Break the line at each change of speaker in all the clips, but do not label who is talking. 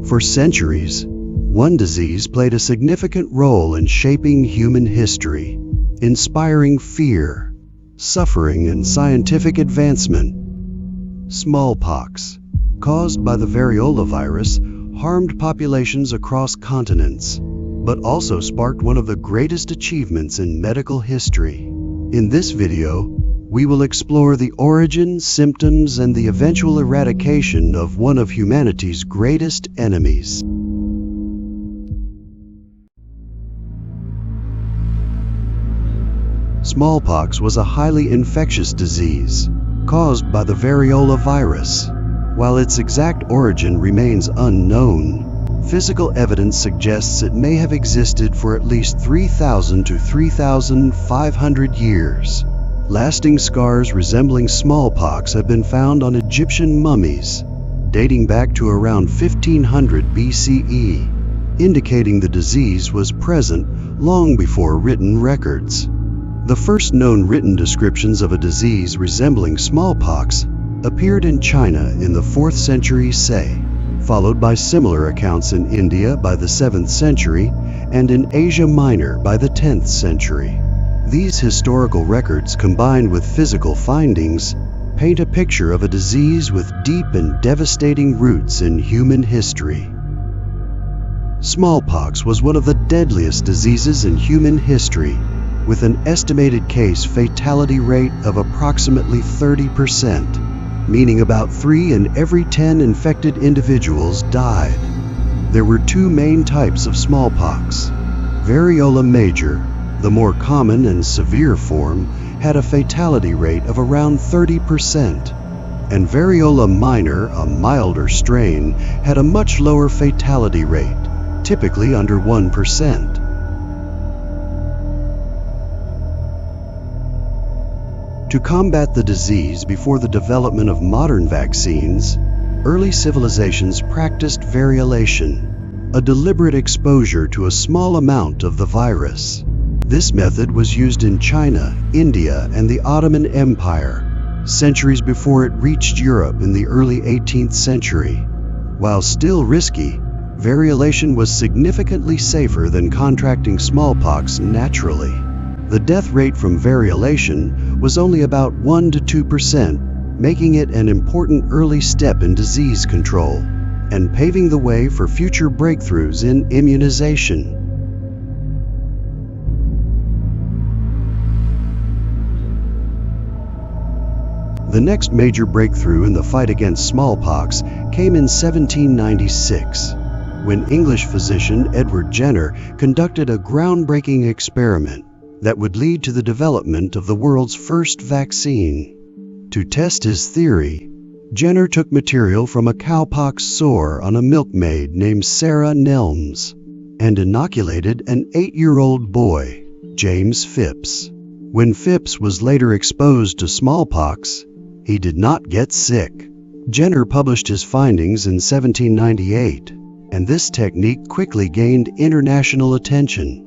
For centuries, one disease played a significant role in shaping human history, inspiring fear, suffering, and scientific advancement. Smallpox, caused by the variola virus, harmed populations across continents, but also sparked one of the greatest achievements in medical history. In this video, we will explore the origin, symptoms, and the eventual eradication of one of humanity's greatest enemies. Smallpox was a highly infectious disease caused by the variola virus. While its exact origin remains unknown, physical evidence suggests it may have existed for at least 3,000 to 3,500 years. Lasting scars resembling smallpox have been found on Egyptian mummies, dating back to around 1500 BCE, indicating the disease was present long before written records. The first known written descriptions of a disease resembling smallpox appeared in China in the 4th century CE, followed by similar accounts in India by the 7th century and in Asia Minor by the 10th century. These historical records, combined with physical findings, paint a picture of a disease with deep and devastating roots in human history. Smallpox was one of the deadliest diseases in human history, with an estimated case fatality rate of approximately 30%, meaning about 3 in every 10 infected individuals died. There were two main types of smallpox. Variola major, the more common and severe form, had a fatality rate of around 30%, and variola minor, a milder strain, had a much lower fatality rate, typically under 1%. To combat the disease before the development of modern vaccines, early civilizations practiced variolation, a deliberate exposure to a small amount of the virus. This method was used in China, India, and the Ottoman Empire, centuries before it reached Europe in the early 18th century. While still risky, variolation was significantly safer than contracting smallpox naturally. The death rate from variolation was only about 1 to 2%, making it an important early step in disease control and paving the way for future breakthroughs in immunization. The next major breakthrough in the fight against smallpox came in 1796, when English physician Edward Jenner conducted a groundbreaking experiment that would lead to the development of the world's first vaccine. To test his theory, Jenner took material from a cowpox sore on a milkmaid named Sarah Nelms and inoculated an 8-year-old boy, James Phipps. When Phipps was later exposed to smallpox, he did not get sick. Jenner published his findings in 1798, and this technique quickly gained international attention.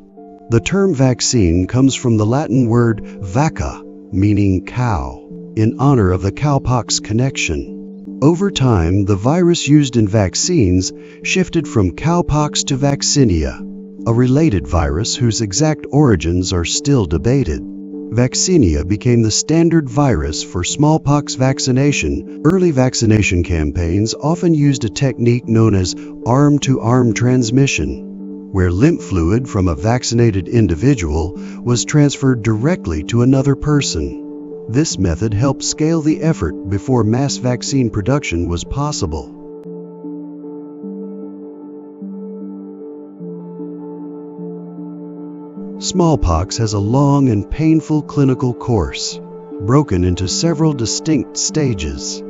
The term vaccine comes from the Latin word vacca, meaning cow, in honor of the cowpox connection. Over time, the virus used in vaccines shifted from cowpox to vaccinia, a related virus whose exact origins are still debated. Vaccinia became the standard virus for smallpox vaccination. Early vaccination campaigns often used a technique known as arm-to-arm transmission, where lymph fluid from a vaccinated individual was transferred directly to another person. This method helped scale the effort before mass vaccine production was possible. Smallpox has a long and painful clinical course, broken into several distinct stages.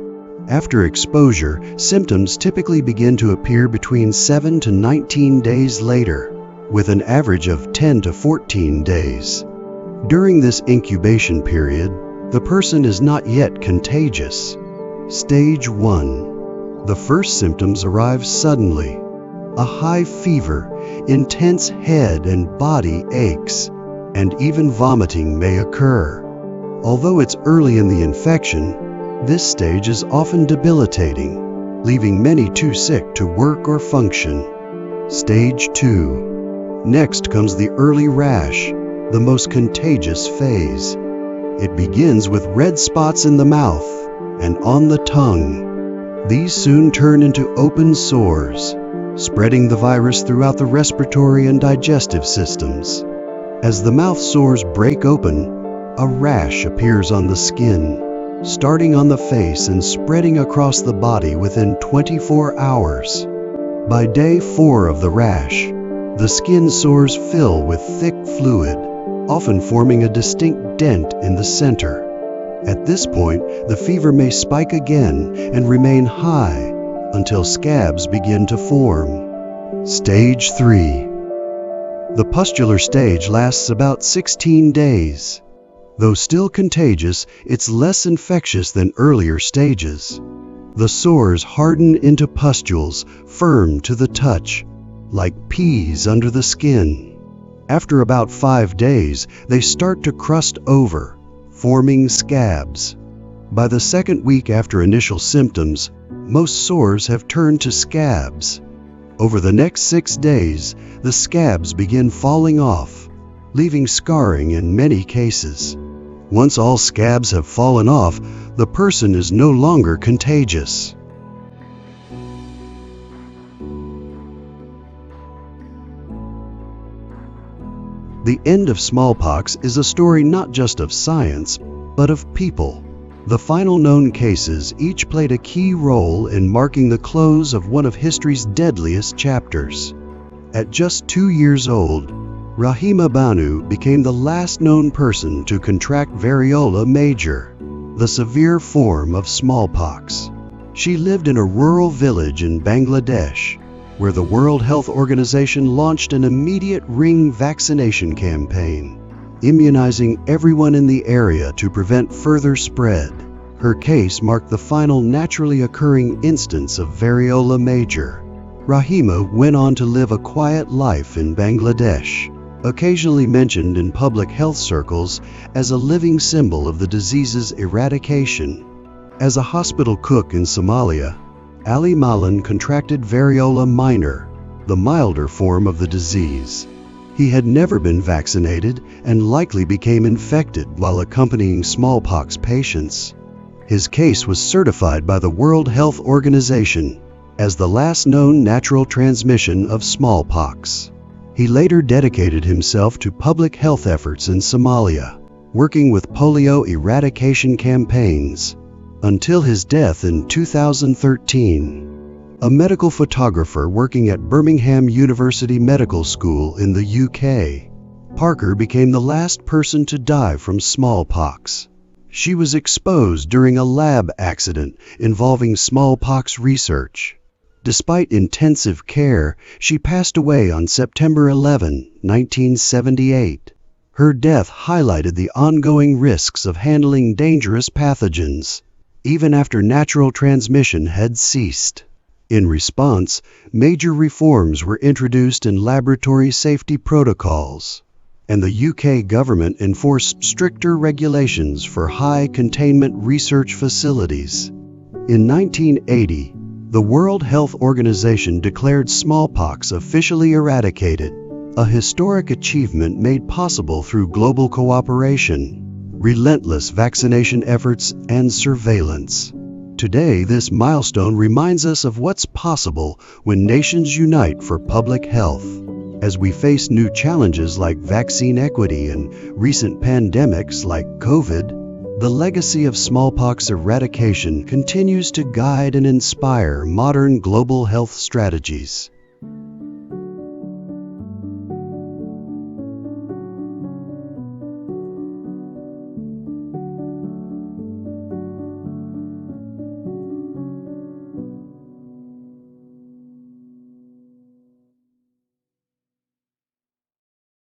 After exposure, symptoms typically begin to appear between 7 to 19 days later, with an average of 10 to 14 days. During this incubation period, the person is not yet contagious. Stage 1. The first symptoms arrive suddenly. A high fever, intense head and body aches, and even vomiting may occur. Although it's early in the infection, this stage is often debilitating, leaving many too sick to work or function. Stage 2. Next comes the early rash, the most contagious phase. It begins with red spots in the mouth and on the tongue. These soon turn into open sores, spreading the virus throughout the respiratory and digestive systems. As the mouth sores break open, a rash appears on the skin, starting on the face and spreading across the body within 24 hours. By day 4 of the rash, the skin sores fill with thick fluid, often forming a distinct dent in the center. At this point, the fever may spike again and remain high until scabs begin to form. Stage 3. The pustular stage lasts about 16 days. Though still contagious, it's less infectious than earlier stages. The sores harden into pustules, firm to the touch, like peas under the skin. After about 5 days, they start to crust over, forming scabs. By the second week after initial symptoms, most sores have turned to scabs. Over the next 6 days, the scabs begin falling off, leaving scarring in many cases. Once all scabs have fallen off, the person is no longer contagious. The end of smallpox is a story not just of science, but of people. The final known cases each played a key role in marking the close of one of history's deadliest chapters. At just 2 years old, Rahima Banu became the last known person to contract variola major, the severe form of smallpox. She lived in a rural village in Bangladesh, where the World Health Organization launched an immediate ring vaccination campaign, immunizing everyone in the area to prevent further spread. Her case marked the final naturally occurring instance of variola major. Rahima went on to live a quiet life in Bangladesh, occasionally mentioned in public health circles as a living symbol of the disease's eradication. As a hospital cook in Somalia, Ali Malan contracted variola minor, the milder form of the disease. He had never been vaccinated and likely became infected while accompanying smallpox patients. His case was certified by the World Health Organization as the last known natural transmission of smallpox. He later dedicated himself to public health efforts in Somalia, working with polio eradication campaigns, until his death in 2013. A medical photographer working at Birmingham University Medical School in the UK, Parker became the last person to die from smallpox. She was exposed during a lab accident involving smallpox research. Despite intensive care, she passed away on September 11, 1978. Her death highlighted the ongoing risks of handling dangerous pathogens, even after natural transmission had ceased. In response, major reforms were introduced in laboratory safety protocols, and the UK government enforced stricter regulations for high containment research facilities. In 1980, the World Health Organization declared smallpox officially eradicated, a historic achievement made possible through global cooperation, relentless vaccination efforts, and surveillance. Today, this milestone reminds us of what's possible when nations unite for public health. As we face new challenges like vaccine equity and recent pandemics like COVID, the legacy of smallpox eradication continues to guide and inspire modern global health strategies.